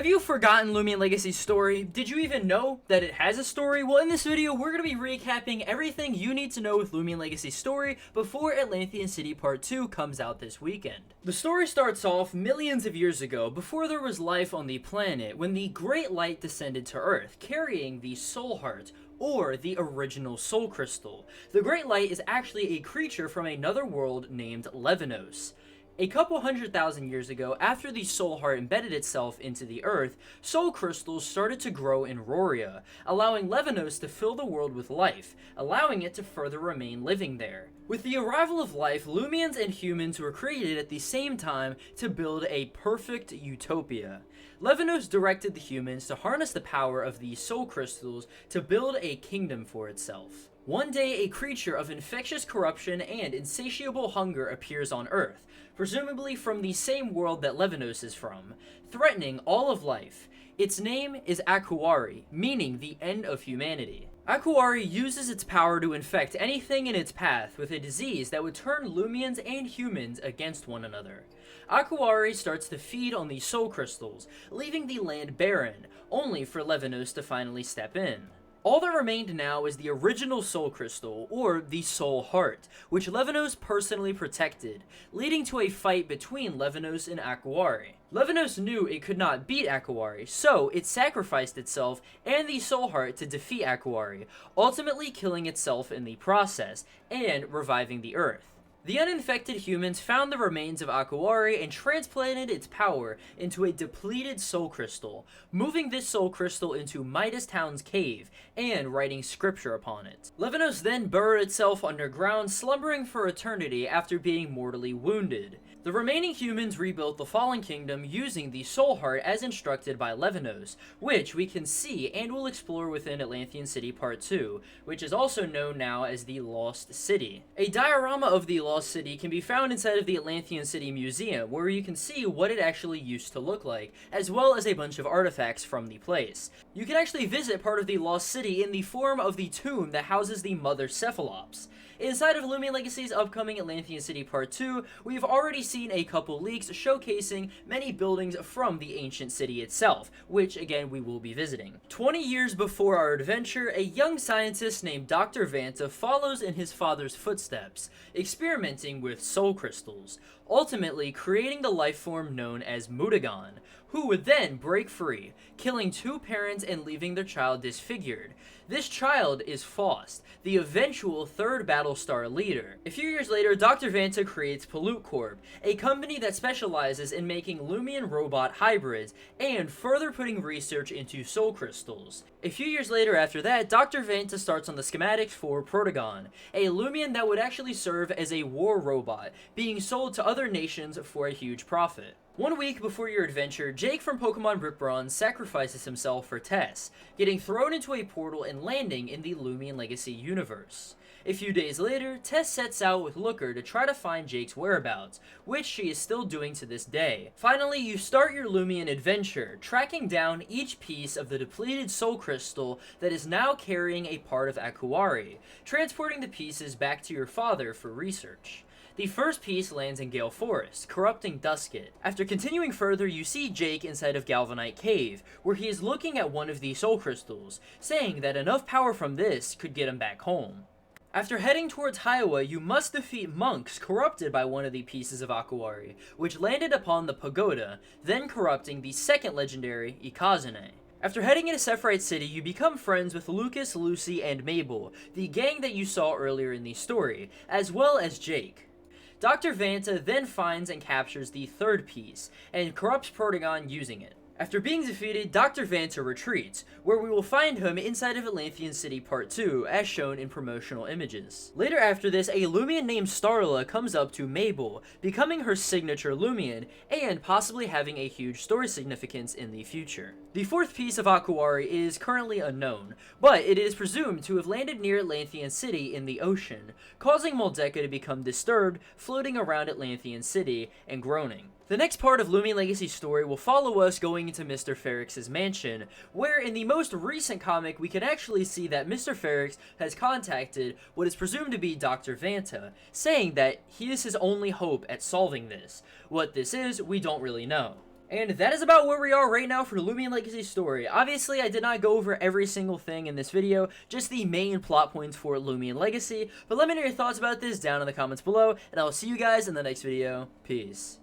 Have you forgotten Loomian Legacy's story? Did you even know that it has a story? Well, in this video, we're going to be recapping everything you need to know with Loomian Legacy's story before Atlanthean City Part 2 comes out this weekend. The story starts off millions of years ago, before there was life on the planet, when the Great Light descended to Earth, carrying the Soul Heart, or the original Soul Crystal. The Great Light is actually a creature from another world named Levinos. A couple 100,000 years ago, after the Soul Heart embedded itself into the Earth, Soul Crystals started to grow in Roria, allowing Levinos to fill the world with life, allowing it to further remain living there. With the arrival of life, Loomians and humans were created at the same time to build a perfect utopia. Levinos directed the humans to harness the power of these Soul Crystals to build a kingdom for itself. One day, a creature of infectious corruption and insatiable hunger appears on Earth, presumably from the same world that Levinos is from, threatening all of life. Its name is Akuari, meaning the end of humanity. Akuari uses its power to infect anything in its path with a disease that would turn Loomians and humans against one another. Akuari starts to feed on the Soul Crystals, leaving the land barren, only for Levinos to finally step in. All that remained now is the original Soul Crystal, or the Soul Heart, which Levinos personally protected, leading to a fight between Levinos and Akuari. Levinos knew it could not beat Akuari, so it sacrificed itself and the Soul Heart to defeat Akuari, ultimately killing itself in the process, and reviving the Earth. The uninfected humans found the remains of Akuari and transplanted its power into a depleted Soul Crystal, moving this Soul Crystal into Midas Town's cave and writing scripture upon it. Levinos then burrowed itself underground, slumbering for eternity after being mortally wounded. The remaining humans rebuilt the Fallen Kingdom using the Soul Heart as instructed by Levinos, which we can see and will explore within Atlanthean City Part 2, which is also known now as the Lost City. A diorama of the Lost City can be found inside of the Atlanthean City Museum, where you can see what it actually used to look like, as well as a bunch of artifacts from the place. You can actually visit part of the Lost City in the form of the tomb that houses the Mother Cephalops. Inside of Loomian Legacy's upcoming Atlanthean City Part 2, we've already seen a couple leaks showcasing many buildings from the ancient city itself, which again we will be visiting. 20 years before our adventure, a young scientist named Dr. Vanta follows in his father's footsteps, experimenting with soul crystals, ultimately creating the life form known as Mutagon, who would then break free, killing two parents and leaving their child disfigured. This child is Faust, the eventual third Battlestar leader. A few years later, Dr. Vanta creates Pollute Corp, a company that specializes in making Loomian robot hybrids and further putting research into soul crystals. A few years later after that, Dr. Vanta starts on the schematics for Protagon, a Loomian that would actually serve as a war robot, being sold to other nations for a huge profit. 1 week before your adventure, Jake from Pokemon Brick Bronze sacrifices himself for Tess, getting thrown into a portal and landing in the Loomian Legacy universe. A few days later, Tess sets out with Looker to try to find Jake's whereabouts, which she is still doing to this day. Finally, you start your Loomian adventure, tracking down each piece of the depleted Soul Crystal that is now carrying a part of Akuari, transporting the pieces back to your father for research. The first piece lands in Gale Forest, corrupting Dusket. After continuing further, you see Jake inside of Galvanite Cave, where he is looking at one of the Soul Crystals, saying that enough power from this could get him back home. After heading towards Haiwa, you must defeat monks corrupted by one of the pieces of Akuari, which landed upon the Pagoda, then corrupting the second legendary, Ikazune. After heading into Sephiroth City, you become friends with Lucas, Lucy, and Mabel, the gang that you saw earlier in the story, as well as Jake. Dr. Vanta then finds and captures the third piece, and corrupts Protagon using it. After being defeated, Dr. Vanta retreats, where we will find him inside of Atlanthean City Part 2, as shown in promotional images. Later after this, a Loomian named Starla comes up to Mabel, becoming her signature Loomian, and possibly having a huge story significance in the future. The fourth piece of Akuari is currently unknown, but it is presumed to have landed near Atlanthean City in the ocean, causing Moldeca to become disturbed, floating around Atlanthean City and groaning. The next part of Loomian Legacy's story will follow us going into Mr. Ferrix's mansion, where in the most recent comic we can actually see that Mr. Ferrix has contacted what is presumed to be Dr. Vanta, saying that he is his only hope at solving this. What this is, we don't really know. And that is about where we are right now for the Loomian Legacy story. Obviously, I did not go over every single thing in this video, just the main plot points for Loomian Legacy, but let me know your thoughts about this down in the comments below, and I will see you guys in the next video. Peace.